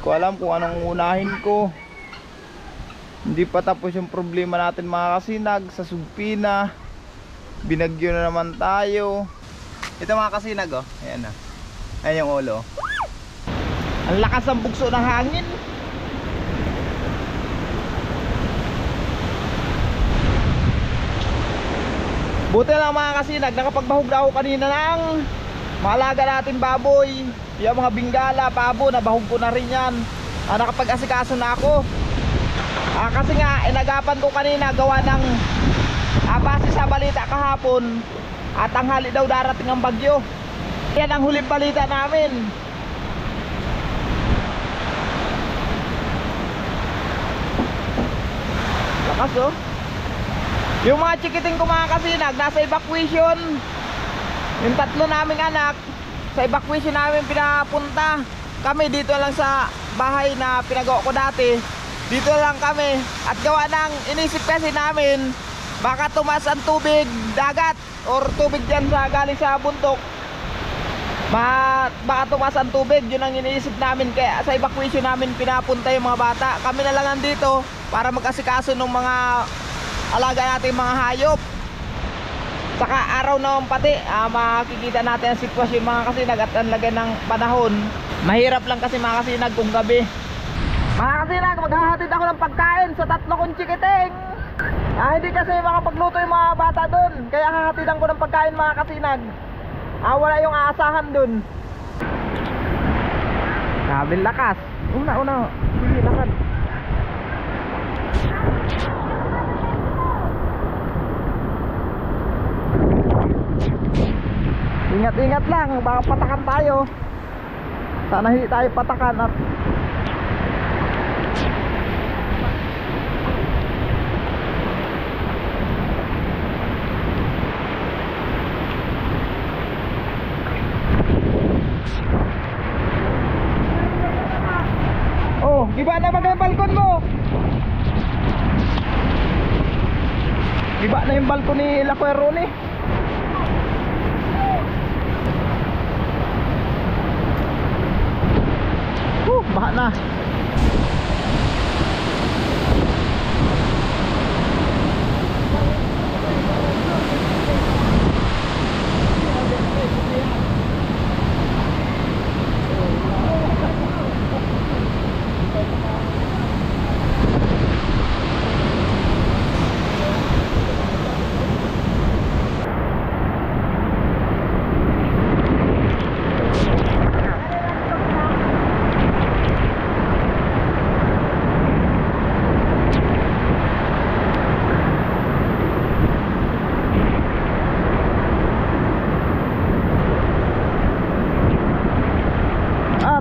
ko alam kung anong unahin ko. Hindi pa tapos yung problema natin mga kasinag sa Sugpina. Binagyo na naman tayo. Ito mga kasinag oh. Ayan na. Ayan yung ulo. Ang lakas ng bugso ng hangin. Buti lang mga kasinag, nakapagbahog na ako kanina ng maalaga natin baboy. Yung mga bingala, pabo, nabahog ko na rin yan. Nakapag-asikaso na ako. Kasi nga, inagapan ko kanina gawa ng base sa balita kahapon at tanghali daw darating ang bagyo. Yan ang huling balita namin. Lakas oh. Yung mga chikiting ko mga kasinag nasa evacuation. Yung tatlo naming anak sa evacuation namin pinapunta. Kami dito lang sa bahay na pinagawa ko dati. Dito lang kami. At gawa ng inisip kasi namin baka tumas ang tubig dagat or tubig dyan sa galing sa bundok. Baka tumas ang tubig. Yun ang iniisip namin. Kaya sa evacuation namin pinapunta yung mga bata. Kami na lang nandito para mag-asikaso ng mga alaga natin mga hayop. Saka araw naman pati makikita natin ang sitwasyon mga kasinag at ang lagay ng panahon. Mahirap lang kasi mga kasinag kung gabi. Mga kasinag, maghahatid ako ng pagkain sa tatlo kong chikiting. Hindi kasi makapagluto yung mga bata dun. Kaya hahatidan ko ng pagkain mga kasinag. Wala yung aasahan dun. Sabing lakas. Una. Sige, lakad. Ingat-ingat lang, baka patakan tayo. Sana hindi tayo patakan at giba na ba yung balkon mo? Giba na yung balkon ni Lacuero ni. Baha na.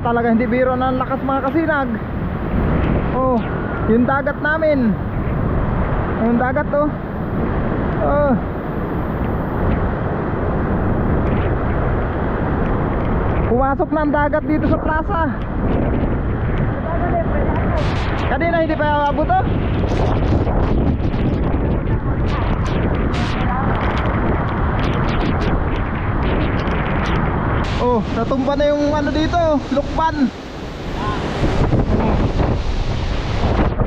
Talaga hindi biro na ang lakas mga kasinag. Oh, yung dagat namin. Yung dagat oh. Oh. Pumasok na ang dagat dito sa plaza. Kanina hindi pa abot oh. Oh, natumba na yung ano dito, lukban.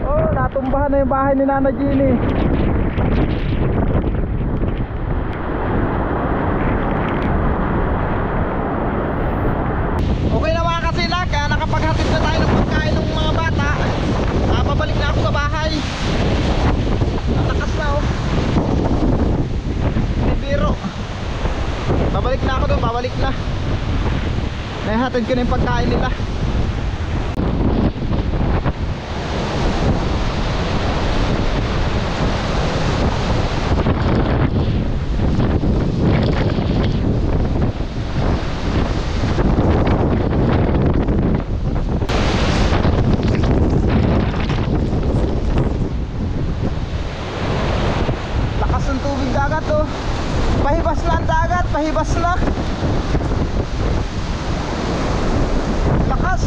Oh, natumbahan na yung bahay ni Nana Jenny. Okay na mga kasinag, nakapaghatid na tayo ng pagkain ng mga bata. Pabalik na ako sa bahay. Ang lakas na oh. Hindi biro. Babalik na ako doon, babalik na. Nahihatid ko na yung pagkain nila. Lakas ng tubig dagat oh. Pahibas na ang dagat, pahibas na. Lakas.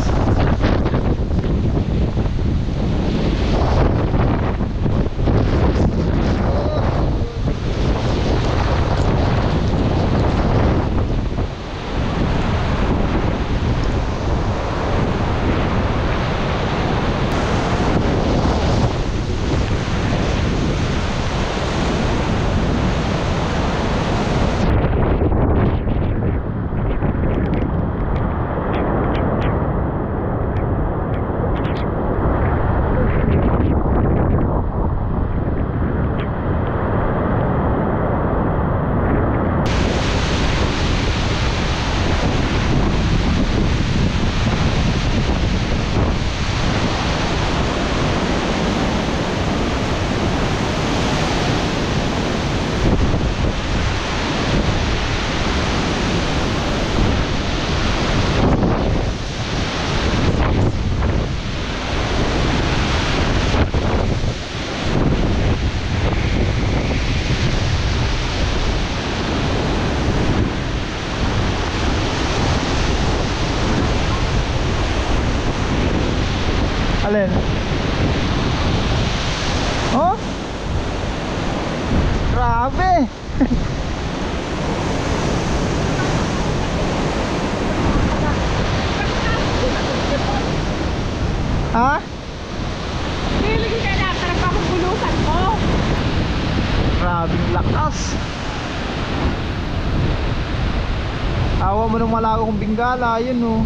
Grabe. Ha? Hilig ka na, parang pakubulusan mo. Grabing lakas. Awa mo nung malago kong binggala, yun oh.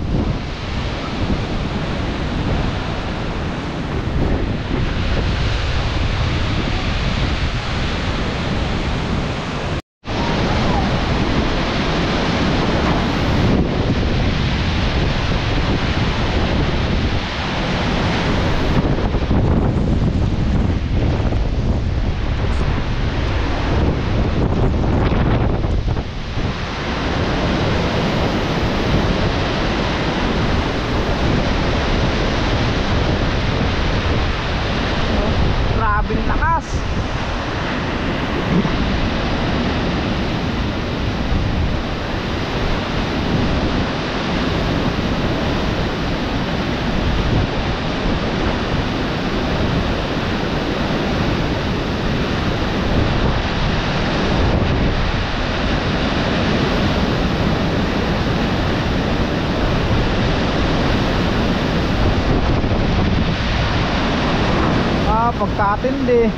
Grabing lakas. Pagkatindi.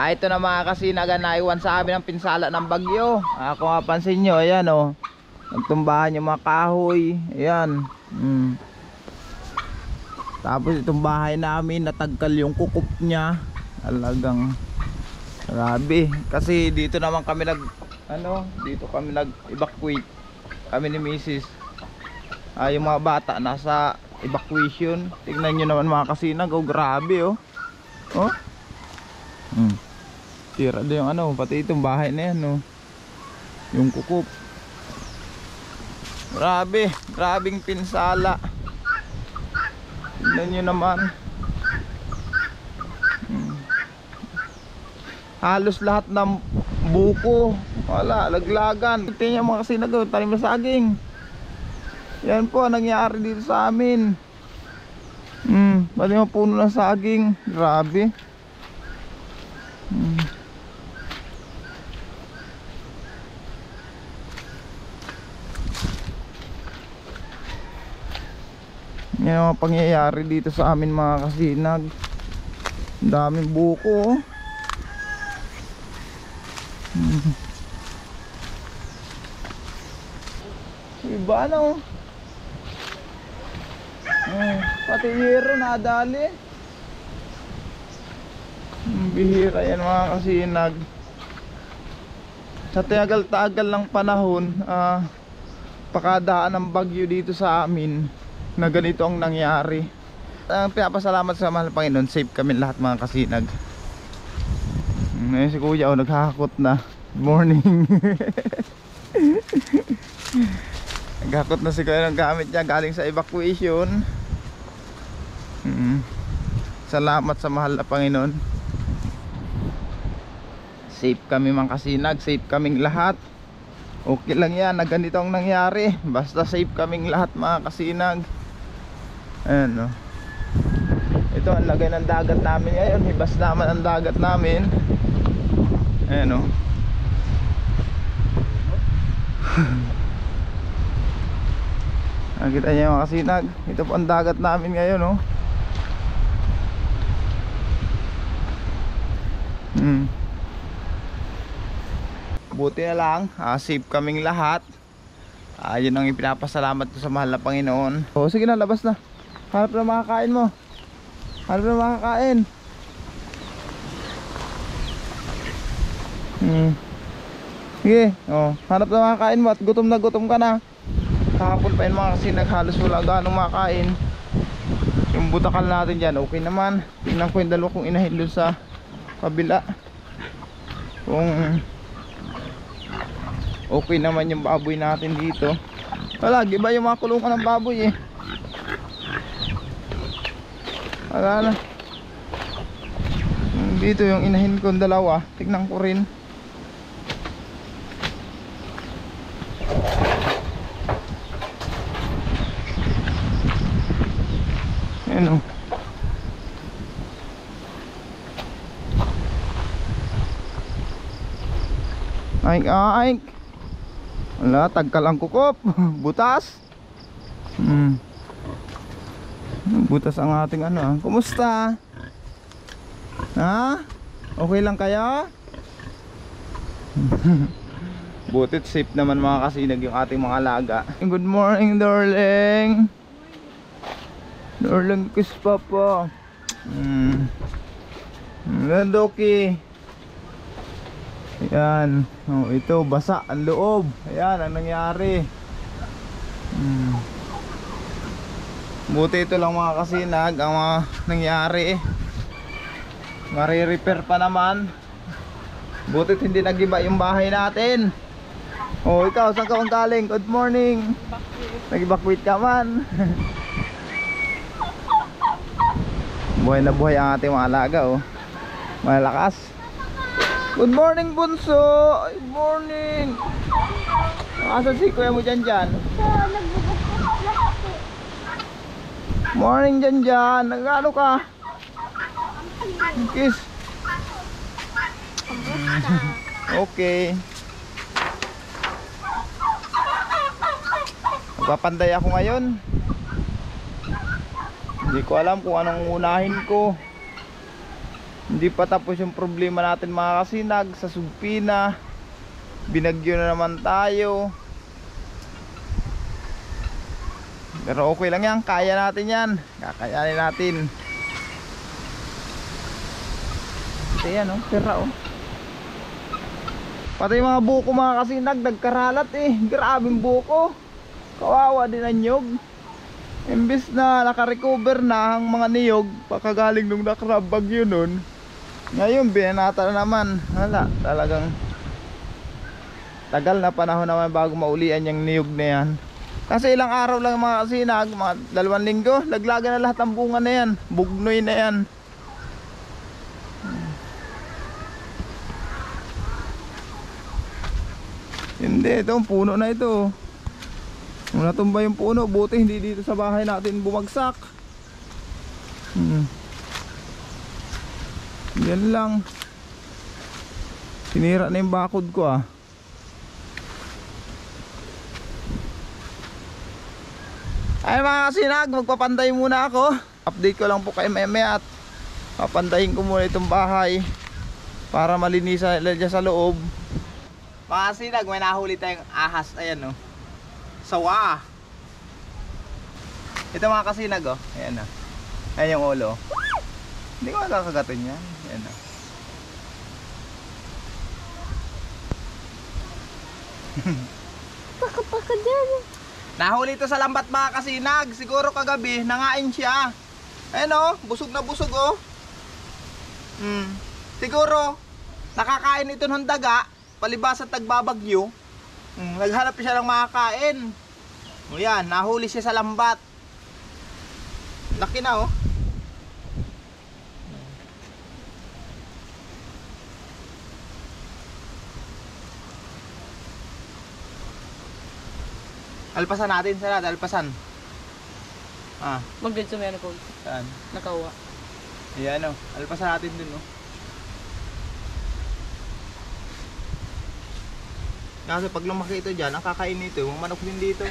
Ito na mga kasinagan, naiwan sa amin ang pinsala ng bagyo. Kung mapansin nyo, ayan oh, nagtumbahan yung mga kahoy. Ayan. Tapos itong bahay namin, natagkal yung kukup niya. Talagang grabe. Kasi dito naman kami dito kami nag-evacuate. Kami ni Mrs. Yung mga bata nasa evacuation. Tingnan nyo naman mga kasinag. Oh, grabe oh. Oh. Tira din yung pati itong bahay na yan oh. Yung kukup. Grabe, grabing pinsala. Tingnan nyo naman. Halos lahat ng buko, wala, laglagan. Tingnan mga kasinag, tanim na saging. Yan po nangyari dito sa amin. Pati mga puno ng saging. Grabe. Yan ang mga pangyayari dito sa amin mga kasinag. Ang daming buko. Iba na oh. Pati hero nadali. Bihira yan mga kasinag. Sa tagal-tagal ng panahon, pakadaan ng bagyo dito sa amin na ganito ang nangyari. Pinapasalamat sa mahal Panginoon, safe kami lahat mga kasinag. Ngayon si kuya naghahakot na. Good morning. Naghahakot na si kuya ng gamit niya galing sa evacuation. Salamat sa mahal na Panginoon. Safe kami mga kasinag, safe kaming lahat. Okay lang yan na ganito ang nangyari. Basta safe kaming lahat mga kasinag. Ayan o. Ito ang lagay ng dagat namin ngayon. Hibas naman ang dagat namin. Ayan o. Nakita niyo mga kasinag. Ito po ang dagat namin ngayon o. Buti na lang, safe kaming lahat. Yun ang ipinapasalamat ko sa mahal na Panginoon. Sige na, labas na. Hanap na makakain mo. Hanap na makakain. Sige, hanap na makakain mo at gutom na gutom ka na. Kahapon pa yun mga kasinag, halos wala ganong makain. Yung butakal natin dyan, okay naman. Tingnan ko yung dalawa kong inahin doon sa kabila. Kung okay naman yung baboy natin dito. Wala, iba yung mga kulungan ng baboy eh. Wala na. Dito yung inahin kong dalawa, tignan ko rin. Ayan o. Aik aik. Wala, tagkal ang kukop. Butas. Butas ang ating ano ah. Kumusta? Ha? Okay lang kaya? Butit safe naman mga kasinag yung ating mga alaga. Good morning darling. Darling kiss papa. Doki. Ayan. Oh, ito basa ang loob. Ayan ang nangyari. Buti ito lang mga kasinag ang mga nangyari. Mari-repair pa naman. Butit hindi nagiba yung bahay natin. Oh, ikaw saan ka galing? Good morning. Nag-evacuate ka man. Buhay na buhay ang ating mga alaga oh. Malakas. Good morning bunso. Good morning. Asan si kuya mo dyan? Morning dyan. Nagano ka? Kiss. Okay. Magpapanday ako ngayon. Hindi ko alam kung anong unahin ko. Hindi pa tapos yung problema natin mga kasinag sa Sugpina. Binagyo na naman tayo. Pero okay lang yan, kaya natin yan. Kakayanin natin. Ito yan oh, sira oh. Pati yung mga buko mga kasinag nagkaralat eh. Grabing buko. Kawawa din ang nyog. Imbis na nakarecover na ang mga niyog pagkagaling nung nakarabag yun nun, ngayon binanata na naman. Wala, talagang tagal na panahon naman bago maulian yung niyog na yan. Kasi ilang araw lang mga kasinag, mga 2 linggo, laglagan na lahat ang bunga na yan. Bugnoy na yan. Hindi, ito puno na ito. Kung natumba yung puno, buti hindi dito sa bahay natin bumagsak. Yan lang. Sinira na yung bakod ko ah. Ay mga kasinag, magpapanday muna ako. Update ko lang po kayo maya at papandayin ko muna itong bahay para malinisan dyan sa loob. Mga kasinag, may nahuli tayong ahas. Ayan oh, sawa. Ito mga kasinag oh. Ayan oh. Ayan yung ulo. Hindi ko makakagatin yan. Ayan oh. Paka dyan. Nahuli ito sa lambat mga kasinag. Siguro kagabi nangain siya. Ayan oh, busog na busog oh. Siguro nakakain ito ng daga. Palibas at tagbabagyo. Naghanap siya ng makakain. O yan, nahuli siya sa lambat. Laki na oh. Alpasan natin sila, alpasan. Ah, Magdad sa meron ko. saan? Nakawa. Ayan oh, alpasan natin dun oh. Kasi pag lumaki ito dyan, ang kakain nito, yung manok din dito.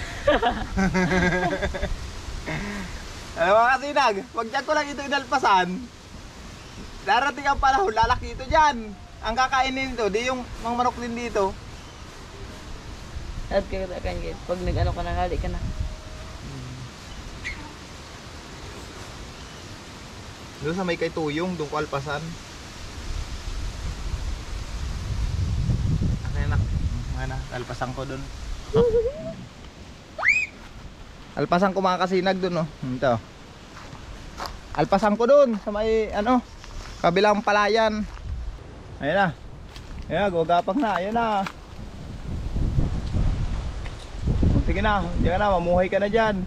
Alam mga kasinag, pag dyan ko lang ito inalpasan, darating ang panahon, lalaki ito dyan. Ang kakain nito, di yung mga manok din dito. At kagatakan guys, pag nag-ano ka na, hali ka na. Doon sa may kay Tuyong, doon ko alpasan. Ano, alpasan ko doon. Alpasan ko mga kasinag doon oh. Ito. Alpasan ko doon sa may ano, kabilang palayan. Ayun na. Ayan, gugapang na. Ayun na. Sige na, diyan na, mamuhay ka na dyan.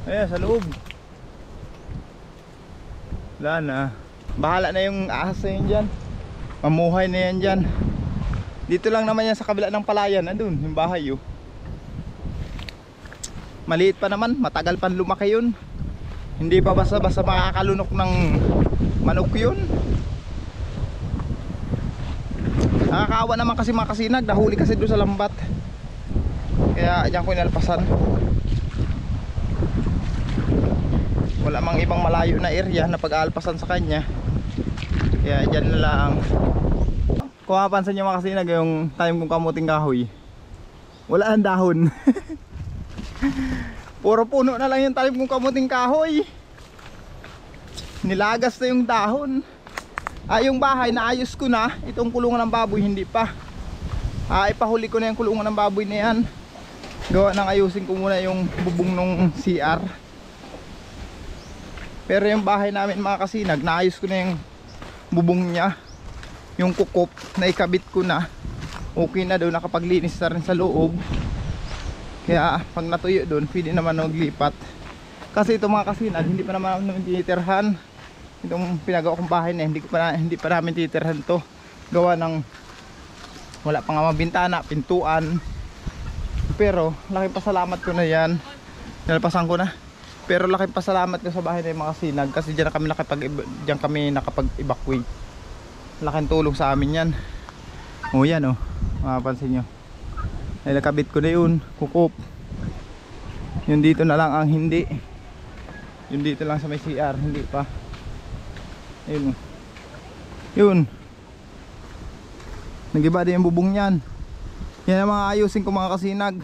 Ayan, sa loob. Wala na. Bahala na yung ahas na yun dyan. Mamuhay na yan dyan. Dito lang naman yan sa kabila ng palayan. Andun, yung bahay oh. Maliit pa naman, matagal pa lumaki yun. Hindi pa basta-basta makakalunok ng manok yun. Nakakaawa naman kasi mga kasinag, nahuli kasi doon sa lambat. Kaya diyan ko inalpasan. Wala mang ibang malayo na area na pag-aalpasan sa kanya. Kaya diyan na lang. Kung mapansin nyo mga kasinag, yung time kong kamuting kahoy, wala ang dahon. Puro puno na lang yung talim kong kamuting kahoy. Nilagas na yung dahon. Yung bahay naayos ko na. Itong kulungan ng baboy hindi pa. Ipahuli ko na yung kulungan ng baboy na yan. Gawa nang ayusin ko muna yung bubong ng CR. Pero yung bahay namin mga kasinag, naayos ko na yung bubong niya. Yung kukop na ikabit ko na. Okay na daw, nakapaglinis na rin sa loob. Kaya pag natuyo doon, pwede naman maglipat. Kasi ito mga kasinag, hindi pa naman namin tinitirhan. Itong pinagawa kong bahay na hindi pa namin tinitirhan to. Gawa ng wala pa nga mga bintana, pintuan. Pero laking pasalamat ko na yan. Nalpasan ko na. Pero laking pasalamat ko sa bahay na yung mga kasinag. Kasi diyan kami nakapag-evacuate. Laking tulong sa amin yan. O yan o, mapapansin nyo. Ay nakabit ko na yun, kukop. Yung dito na lang ang hindi. Yung dito lang sa may CR, hindi pa. Ayun. Yun. Nagiba din yung bubong niyan. Yan ang mga ayusin ko mga kasinag.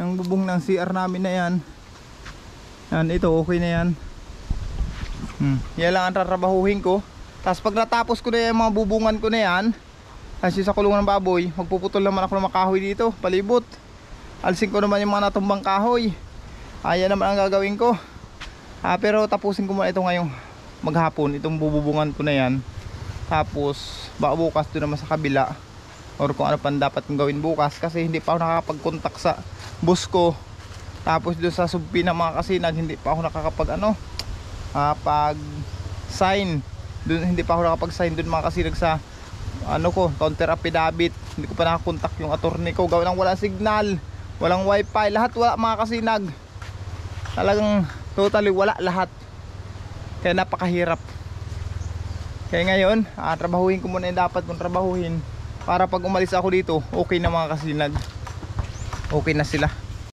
Yung bubong ng CR namin na yan. Yan, ito okay na yan. Yan lang ang tratrabahuhin ko. Tapos pag natapos ko na yung mga bubungan ko na yan, kasi sa kulungan ng baboy, magpuputol naman ako ng mga kahoy dito, palibot. Alsin ko naman yung mga natumbang kahoy. Ayan naman ang gagawin ko. Pero tapusin ko muna ito ngayong maghapon, itong bububungan ko na yan. Tapos baka bukas doon naman sa kabila, or kung ano pa dapat kong gawin bukas. Kasi hindi pa ako nakakapag-contact sa boss ko. Tapos doon sa subpi ng mga kasinag, hindi pa ako pag-sign. Doon hindi pa ako nakapag-sign doon mga kasinag sa counter affidavit. Hindi ko pa nakakontak yung attorney ko. Gawin lang walang signal, walang wifi, lahat wala mga kasinag. Talagang totally wala lahat. Kaya napakahirap. Kaya ngayon, trabahuhin ko muna yung dapat kong trabahuhin. Para pag umalis ako dito, okay na mga kasinag. Okay na sila.